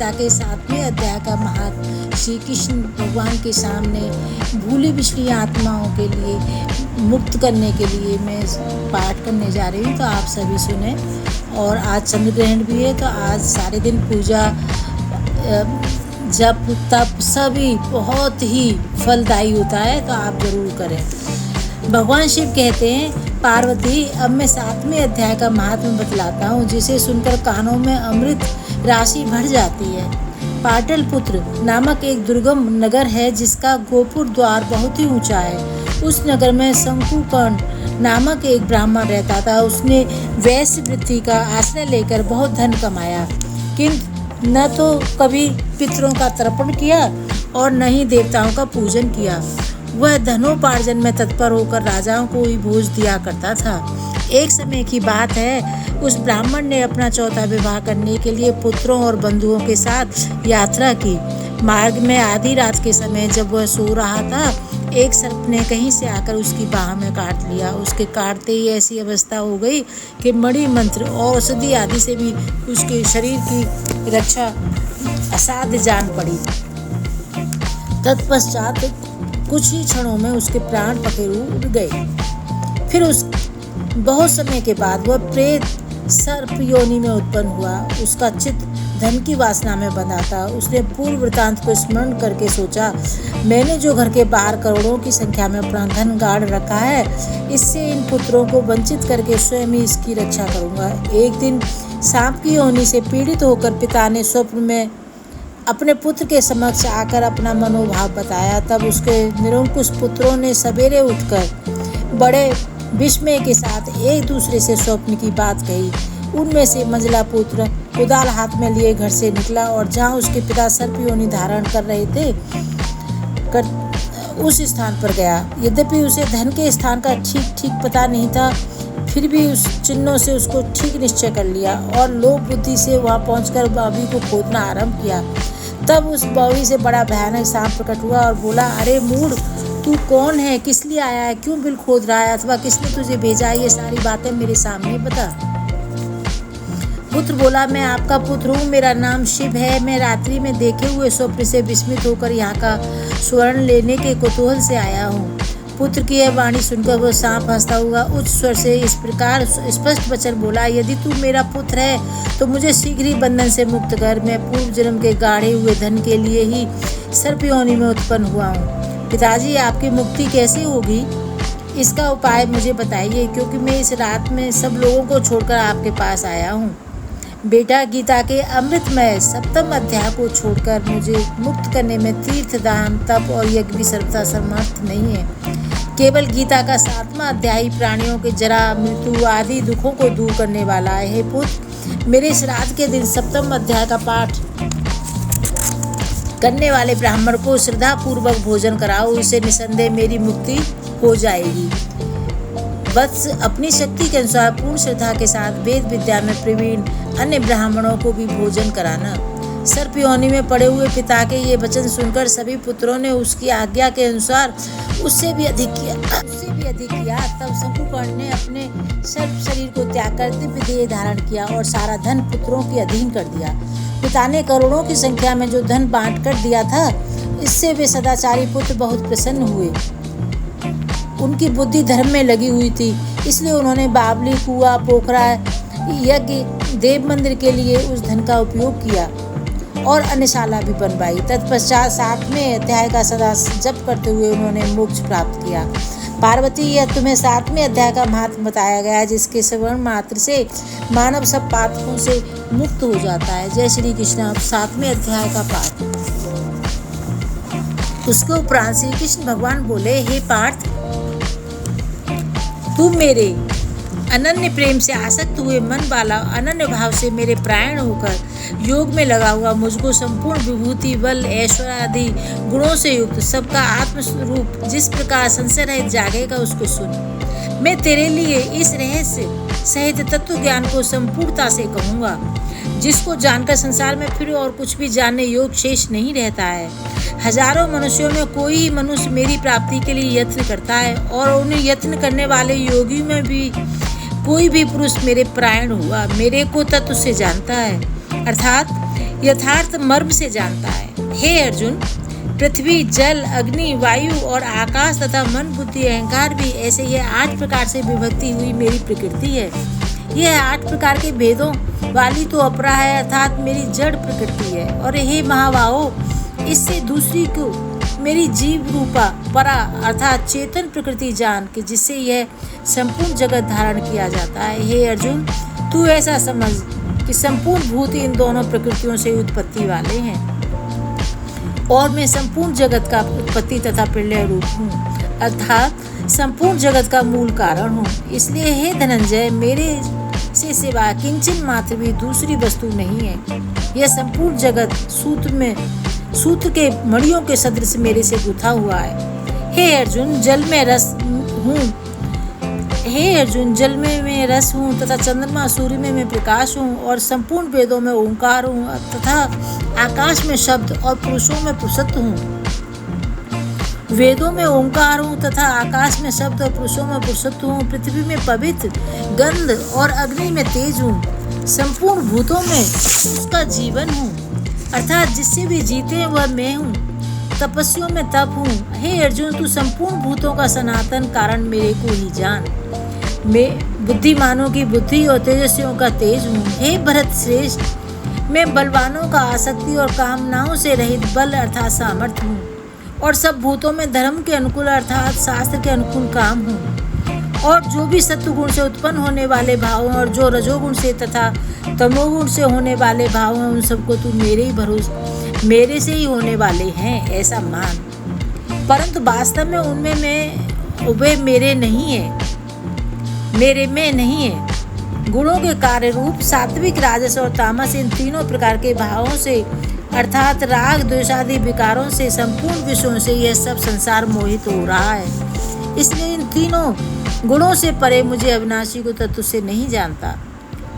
गीता के 7वें अध्याय का महात्म श्री कृष्ण भगवान के सामने भूली बिछड़ी आत्माओं के लिए मुक्त करने के लिए मैं पाठ करने जा रही हूँ। तो आप सभी सुने। और आज चंद्र ग्रहण भी है, तो आज सारे दिन पूजा जप तप सभी बहुत ही फलदायी होता है, तो आप जरूर करें। भगवान शिव कहते हैं, पार्वती अब मैं 7वें अध्याय का महात्म बतलाता हूँ, जिसे सुनकर कानों में अमृत राशि भर जाती है। पाटलिपुत्र नामक एक दुर्गम नगर है, जिसका गोपुर द्वार बहुत ही ऊंचा है। उस नगर में शंकुकर्ण नामक एक ब्राह्मण रहता था। उसने वैश्य वृत्ति का आश्रय लेकर बहुत धन कमाया, किंतु न तो कभी पितरों का तर्पण किया और न ही देवताओं का पूजन किया। वह धनोपार्जन में तत्पर होकर राजाओं को ही भोज दिया करता था। एक समय की बात है, उस ब्राह्मण ने अपना चौथा विवाह करने के लिए पुत्रों और बंधुओं के साथ यात्रा की। मार्ग में आधी रात के समय जब वह सो रहा था, एक सर्प ने कहीं से आकर उसकी बाह में काट लिया। उसके काटते ही ऐसी अवस्था हो गई कि मणि मंत्र और औषधि आदि से भी उसके शरीर की रक्षा असाध्य जान पड़ी। तत्पश्चात कुछ ही क्षणों में उसके प्राण पखेरु उड़ गए। फिर उस बहुत समय के बाद वह प्रेत सर्प योनि में उत्पन्न हुआ। उसका चित्त धन की वासना में बंधा था। उसने पूर्व वृतांत को स्मरण करके सोचा, मैंने जो घर के बाहर करोड़ों की संख्या में अपना धन गाड़ रखा है, इससे इन पुत्रों को वंचित करके स्वयं ही इसकी रक्षा करूंगा। एक दिन सांप की योनि से पीड़ित होकर पिता ने स्वप्न में अपने पुत्र के समक्ष आकर अपना मनोभाव बताया। तब उसके निरंकुश पुत्रों ने सवेरे उठकर बड़े विस्मय के साथ एक दूसरे से स्वप्न की बात कही। उनमें से मंझला पुत्र कुदाल हाथ में लिए घर से निकला और जहाँ उसके पिता सर्प योनि धारण कर रहे थे उस स्थान पर गया। यद्यपि उसे धन के स्थान का ठीक पता नहीं था, फिर भी उस चिन्हों से उसको ठीक निश्चय कर लिया और लोभ बुद्धि से वहाँ पहुंचकर बावी को खोदना आरंभ किया। तब उस बावी से बड़ा भयानक सांप प्रकट हुआ और बोला, अरे मूढ़, तू कौन है, किस लिए आया है, क्यों बिल खोद रहा है, अथवा किसने तुझे भेजा है, ये सारी बातें मेरे सामने बता। पुत्र बोला, मैं आपका पुत्र हूँ, मेरा नाम शिव है। मैं रात्रि में देखे हुए स्वप्न से विस्मित होकर यहाँ का स्वर्ण लेने के कुतूहल से आया हूँ। पुत्र की यह वाणी सुनकर वह सांप हंसता हुआ उच्च स्वर से इस प्रकार स्पष्ट वचन बोला, यदि तू मेरा पुत्र है तो मुझे शीघ्र ही बंधन से मुक्त कर। मैं पूर्व जन्म के गाढ़े हुए धन के लिए ही सर्प योनि में उत्पन्न हुआ हूँ। पिताजी, आपकी मुक्ति कैसे होगी, इसका उपाय मुझे बताइए, क्योंकि मैं इस रात में सब लोगों को छोड़कर आपके पास आया हूँ। बेटा, गीता के अमृतमय 7वें अध्याय को छोड़कर मुझे मुक्त करने में तीर्थ, दान, तप और यज्ञ भी सर्वथा समर्थ नहीं है। केवल गीता का 7वां अध्याय प्राणियों के जरा, मृत्यु आदि दुखों को दूर करने वाला है। हे पुत्र, मेरे श्राद्ध के दिन 7वें अध्याय का पाठ करने वाले ब्राह्मण को श्रद्धा पूर्वक भोजन कराओ, उससे निसंदेह मेरी मुक्ति हो जाएगी। वत्स, अपनी शक्ति के अनुसार पूर्ण श्रद्धा के साथ वेद विद्या में प्रवीण अन्य ब्राह्मणों को भी भोजन कराना। सर्प योनि में पड़े हुए पिता के ये वचन सुनकर सभी पुत्रों ने उसकी आज्ञा के अनुसार उससे भी अधिक किया। तब शंकुकर्ण ने अपने सर्प शरीर को त्याग कर दिव्य देह धारण किया और सारा धन पुत्रों के अधीन कर दिया। पिता ने करोड़ों की संख्या में जो धन बांट कर दिया था, इससे वे सदाचारी पुत्र बहुत प्रसन्न हुए। उनकी बुद्धि धर्म में लगी हुई थी, इसलिए उन्होंने बावली, कुआं, पोखरा, यज्ञ, देव मंदिर के लिए उस धन का उपयोग किया और अन्नशाला भी बनवाई। तत्पश्चात 7वें अध्याय का सदा जप करते हुए उन्होंने मोक्ष प्राप्त किया। पार्वती, यह तुम्हें 7वें अध्याय का महात्म बताया गया है, जिसके श्रवण मात्र से मानव सब पातकों से मुक्त हो जाता है। जय श्री कृष्ण। 7वें अध्याय का पाठ। उसके उपरांत श्री कृष्ण भगवान बोले, हे पार्थ, तू मेरे अनन्य प्रेम से आसक्त हुए मन वाला अनन्य भाव से मेरे प्राण होकर योग में लगा हुआ मुझको संपूर्ण विभूति, बल, ऐश्वर्य आदि गुणों से युक्त सबका आत्मस्वरूप जिस प्रकार संशय रहित जागेगा, उसको सुन। मैं तेरे लिए इस रहस्य सहित तत्व ज्ञान को संपूर्णता से कहूँगा, जिसको जानकर संसार में फिर और कुछ भी जानने योग शेष नहीं रहता है। हजारों मनुष्यों में कोई ही मनुष्य मेरी प्राप्ति के लिए यत्न करता है, और उन यत्न करने वाले योगियों में भी कोई भी पुरुष मेरे प्राण हुआ मेरे को तत्व से जानता है। अर्थात यथार्थ मर्म से जानता है। हे अर्जुन, पृथ्वी, जल, अग्नि, वायु और आकाश तथा मन, बुद्धि, अहंकार भी ऐसे यह 8 प्रकार से विभक्ति हुई मेरी प्रकृति है। यह 8 प्रकार के भेदों वाली तो अपरा है, अर्थात मेरी जड़ प्रकृति है। और हे महाबाहो, इससे दूसरी को मेरी जीव रूपा परा अर्थात चेतन प्रकृति जान के, जिससे यह संपूर्ण जगत धारण किया जाता है। हे अर्जुन, तू ऐसा समझ कि संपूर्ण भूत इन दोनों प्रकृतियों से उत्पत्ति वाले हैं और मैं संपूर्ण जगत का उत्पत्ति तथा प्रलय रूप हूँ, अर्थात संपूर्ण जगत का मूल कारण हूँ। इसलिए हे धनंजय, मेरे से सिवा किंचन मात्र भी दूसरी वस्तु नहीं है। यह संपूर्ण जगत सूत्र के मणियों के सदृश मेरे से गुथा हुआ है। हे अर्जुन, जल में रस हूँ तथा चंद्रमा सूर्य में मैं प्रकाश हूँ और संपूर्ण वेदों में ओंकार हूँ तथा आकाश में शब्द और पुरुषों में पुरुषत्व हूँ। वेदों में ओंकार हूँ तथा आकाश में शब्द और पुरुषों में पुरुषत्व हूँ। पृथ्वी में पवित्र, गंध और अग्नि में तेज हूँ। संपूर्ण भूतों में उसका जीवन हूँ, अर्थात जिससे भी जीते हैं वह मैं हूँ। तपस्वियों में तप हूँ। हे अर्जुन, तू संपूर्ण भूतों का सनातन कारण मेरे को ही जान। मैं बुद्धिमानों की बुद्धि और तेजस्वियों का तेज हूँ। हे भरत श्रेष्ठ, मैं बलवानों का आसक्ति और कामनाओं से रहित बल अर्थात सामर्थ्य हूँ और सब भूतों में धर्म के अनुकूल अर्थात शास्त्र के अनुकूल काम हूँ। और जो भी सत्वगुण से उत्पन्न होने वाले भाव हैं और जो रजोगुण से तथा तमोगुण से होने वाले भाव हैं, उन सबको तू मेरे से ही होने वाले हैं ऐसा मान। परंतु वास्तव में उनमें वे मेरे में नहीं है। गुणों के कार्य रूप सात्विक, राजस और तामस, इन तीनों प्रकार के भावों से अर्थात राग, द्वेषादि विकारों से संपूर्ण विषयों से यह सब संसार मोहित हो रहा है। इसलिए इन तीनों गुणों से परे मुझे अविनाशी को तत्व से नहीं जानता,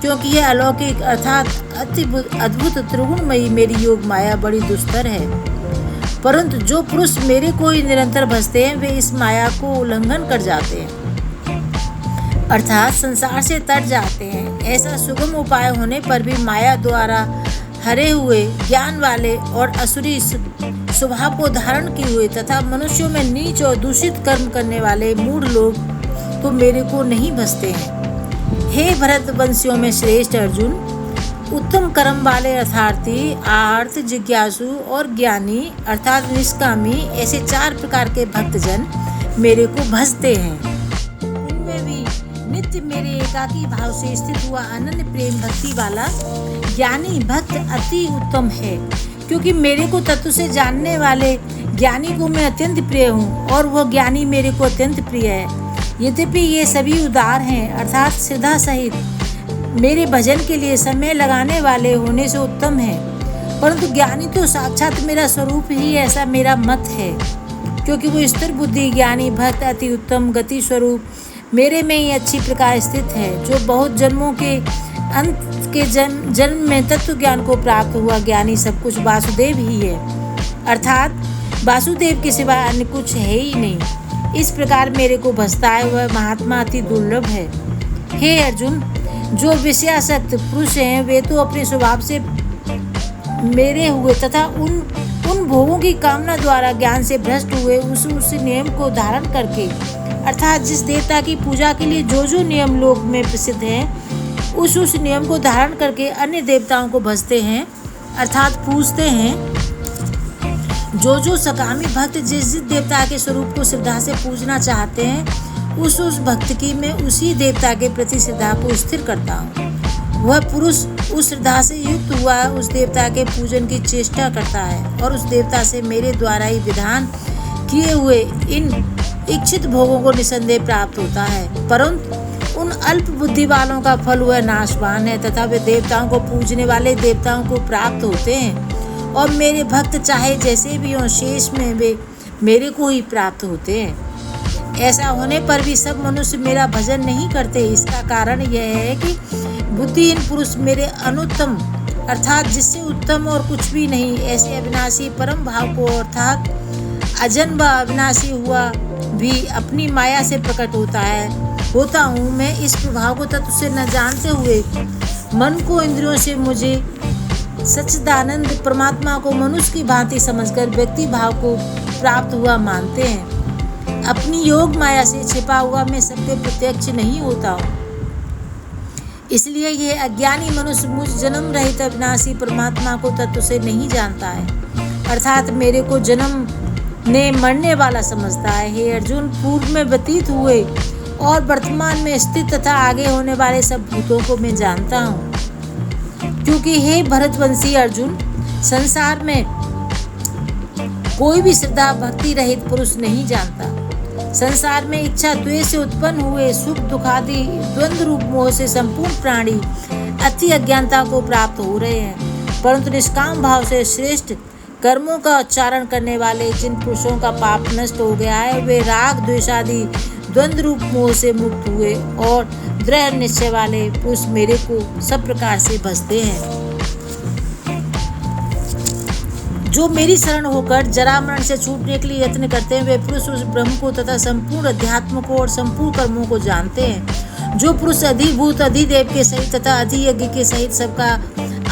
क्योंकि यह अलौकिक अर्थात अद्भुत त्रिगुणमयी मेरी योग माया बड़ी दुस्तर है। परंतु जो पुरुष मेरे को ही निरंतर भजते हैं वे इस माया को उल्लंघन कर जाते हैं, अर्थात संसार से तर जाते हैं। ऐसा सुगम उपाय होने पर भी माया द्वारा हरे हुए, ज्ञान वाले और असुरी स्वभाव को धारण किए हुए तथा मनुष्यों में नीच और दूषित कर्म करने वाले मूढ़ लोग तो मेरे को नहीं भजते हैं। हे भरत वंशियों में श्रेष्ठ अर्जुन, उत्तम कर्म वाले अर्थार्थी, आर्त, जिज्ञासु और ज्ञानी अर्थात निष्कामी, ऐसे 4 प्रकार के भक्तजन मेरे को भजते हैं। उनमें भी नित्य मेरे एकाकी भाव से स्थित हुआ अनन्य प्रेम भक्ति वाला ज्ञानी भक्त अति उत्तम है, क्योंकि मेरे को तत्व से जानने वाले ज्ञानी को मैं अत्यंत प्रिय हूँ और वह ज्ञानी मेरे को अत्यंत प्रिय है। यद्यपि ये सभी उदार हैं अर्थात श्रद्धा सहित मेरे भजन के लिए समय लगाने वाले होने से उत्तम है, परंतु ज्ञानी तो साक्षात मेरा स्वरूप ही ऐसा मेरा मत है, क्योंकि वो स्थिर बुद्धि ज्ञानी भक्त अति उत्तम गति स्वरूप मेरे में ही अच्छी प्रकार स्थित है, जो बहुत जन्मों के अंत के जन्म में तत्व ज्ञान को प्राप्त हुआ ज्ञानी सब कुछ वासुदेव ही है, अर्थात वासुदेव के सिवा अन्य कुछ है ही नहीं। इस प्रकार मेरे को भजता है वह महात्मा अति दुर्लभ है। हे अर्जुन, जो विषयासक्त पुरुष हैं वे तो अपने स्वभाव से मेरे हुए तथा उन भोगों की कामना द्वारा ज्ञान से भ्रष्ट हुए उस नियम को धारण करके अर्थात जिस देवता की पूजा के लिए जो नियम लोक में प्रसिद्ध हैं उस नियम को धारण करके अन्य देवताओं को भजते हैं अर्थात पूजते हैं। जो सकामी भक्त जिस देवता के स्वरूप को श्रद्धा से पूजना चाहते हैं उस भक्त की मैं उसी देवता के प्रति श्रद्धा को स्थिर करता हूँ। वह पुरुष उस श्रद्धा से युक्त हुआ उस देवता के पूजन की चेष्टा करता है और उस देवता से मेरे द्वारा ही विधान किए हुए इन इच्छित भोगों को निसंदेह प्राप्त होता है। परंतु उन अल्प बुद्धि वालों का फल वह नाशवान है तथा वे देवताओं को पूजने वाले देवताओं को प्राप्त होते हैं और मेरे भक्त चाहे जैसे भी हों शेष में वे मेरे को ही प्राप्त होते हैं। ऐसा होने पर भी सब मनुष्य मेरा भजन नहीं करते। इसका कारण यह है कि बुद्धिहीन पुरुष मेरे अनुत्तम अर्थात जिससे उत्तम और कुछ भी नहीं ऐसे अविनाशी परम भाव को अर्थात अजन्म व अविनाशी हुआ भी अपनी माया से प्रकट होता हूँ। मैं इस प्रभाव को तत्व से न जानते हुए मन को इंद्रियों से मुझे सच्चिदानंद परमात्मा को मनुष्य की भांति समझकर व्यक्ति भाव को प्राप्त हुआ मानते हैं। अपनी योग माया से छिपा हुआ मैं सबके प्रत्यक्ष नहीं होता हूँ। इसलिए ये अज्ञानी मनुष्य मुझ जन्म रहित अविनाशी परमात्मा को तत्व से नहीं जानता है, अर्थात मेरे को जन्म ने मरने वाला समझता है। हे अर्जुन, पूर्व में व्यतीत हुए और वर्तमान में स्थित तथा आगे होने वाले सब भूतों को मैं जानता हूँ। क्योंकि हे भरतवंशी अर्जुन, संसार में कोई भी श्रद्धा भक्ति रहित पुरुष नहीं जानता। संसार में इच्छा द्वेष से उत्पन्न हुए सुख दुखादि द्वंद्व रूप मोह से संपूर्ण प्राणी अति अज्ञानता को प्राप्त हो रहे हैं, परंतु निष्काम भाव से श्रेष्ठ कर्मों का उच्चारण करने वाले जिन पुरुषों का पाप नष्ट हो गया है, वे राग द्वेषादि द्वंद्व रूप मोह से मुक्त हुए और दृढ़ निश्चय वाले पुरुष मेरे को सब प्रकार से भजते हैं। जो मेरी शरण होकर जरा मरण से छूटने के लिए यत्न करते हैं, वे पुरुष उस ब्रह्म को तथा संपूर्ण अध्यात्म को और संपूर्ण कर्मों को जानते हैं। जो पुरुष अधिभूत अधिदेव के सहित तथा अधियज्ञ के सहित सबका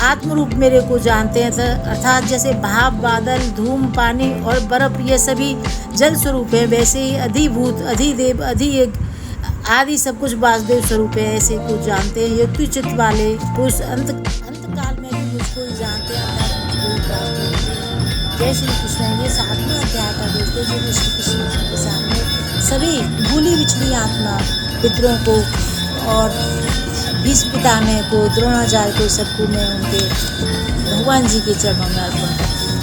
आत्म रूप मेरे को जानते हैं, अर्थात जैसे भाप, बादल, धूम, पानी और बर्फ ये सभी जल स्वरूप है, वैसे ही अधिभूत अधिदेव अधियज्ञ आदि सब कुछ वासुदेव स्वरूप है, ऐसे कुछ जानते हैं। युक्ति चित्त वाले पुरुष अंत काल में भी मुझको ही जानते हैं। जय श्री कृष्ण। ये 7वां अध्याय का दोस्तों जो श्री कृष्ण के सामने सभी भूली बिछड़ी आत्मा पितरों को और भीष्म पितामह को, द्रोणाचार्य को, सबको मैं उनके भगवान जी के चरणों में अर्पण करती हूँ।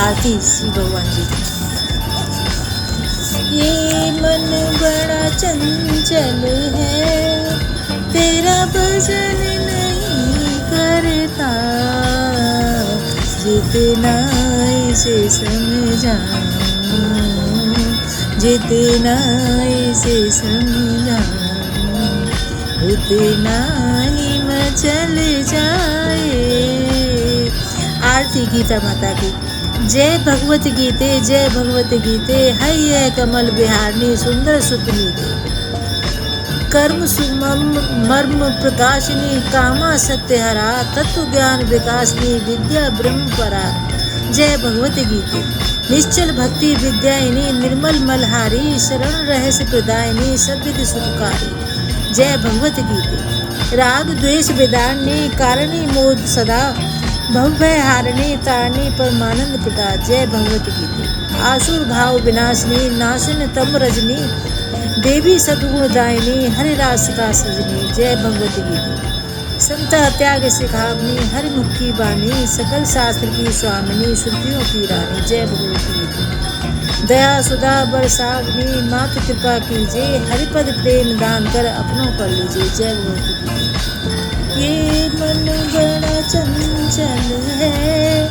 आरती श्री भगवान जी की। ये मन बड़ा चंचल है, तेरा भजन नहीं करता, जितना इसे समझाऊं, जितना इसे समझाऊं, उतना ही मचल जाए। आरती गीता माता की। जय भगवत गीते, जय भगवत गीते, है कमल बिहारनी सुंदर सुतनी दे। कर्म सुमम मर्म प्रकाशनी, कामा सत्यहरा, तत्व ज्ञान विकासनी, विद्या ब्रह्म परा। जय भगवत गीते। निश्चल भक्ति विद्यायिनी, निर्मल मलहारी, शरण रहस्य प्रदायिनी, सद्विधि सुखकारी। जय भगवत गीते। राग द्वेष विदारणी, कारणि मोद सदा, भवभय हारिणी, तारिणी परमानंद प्रदा। जय भगवत गीते। आसुर भाव विनाशिनी, नाशिन तम रजनी, देवी सद्गुण दायिनी, हरि रास का सजनी। जय भगवत गीते। संत त्याग सिखावनी, हरि मुख की बानी, सकल शास्त्र की स्वामिनी, श्रुतियों की रानी। जय भगवत गीते। दया सुधा बरसावनी, मातु कृपा कीजिए, हरिपद प्रेम दान कर अपनों कर लीजिए। जय भगवत गीते। ये मन बड़ा चंचल है,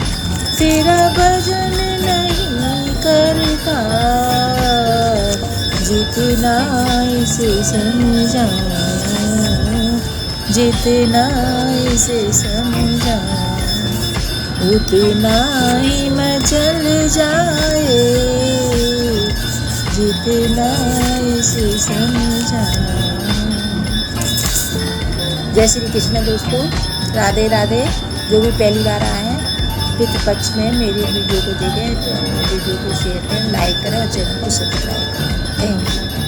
तेरा भजन नहीं करता, जितना इसे समझाऊं, जितना इसे समझाऊं, उतना ही मचल जाए, जितना इसे समझाऊं। जय श्री कृष्ण दोस्तों, राधे राधे। जो भी पहली बार आए हैं पितृ पक्ष में मेरी वीडियो को देखें, तो वीडियो को शेयर करें, लाइक करें और चैनल को सब्सक्राइब करें। Thank you.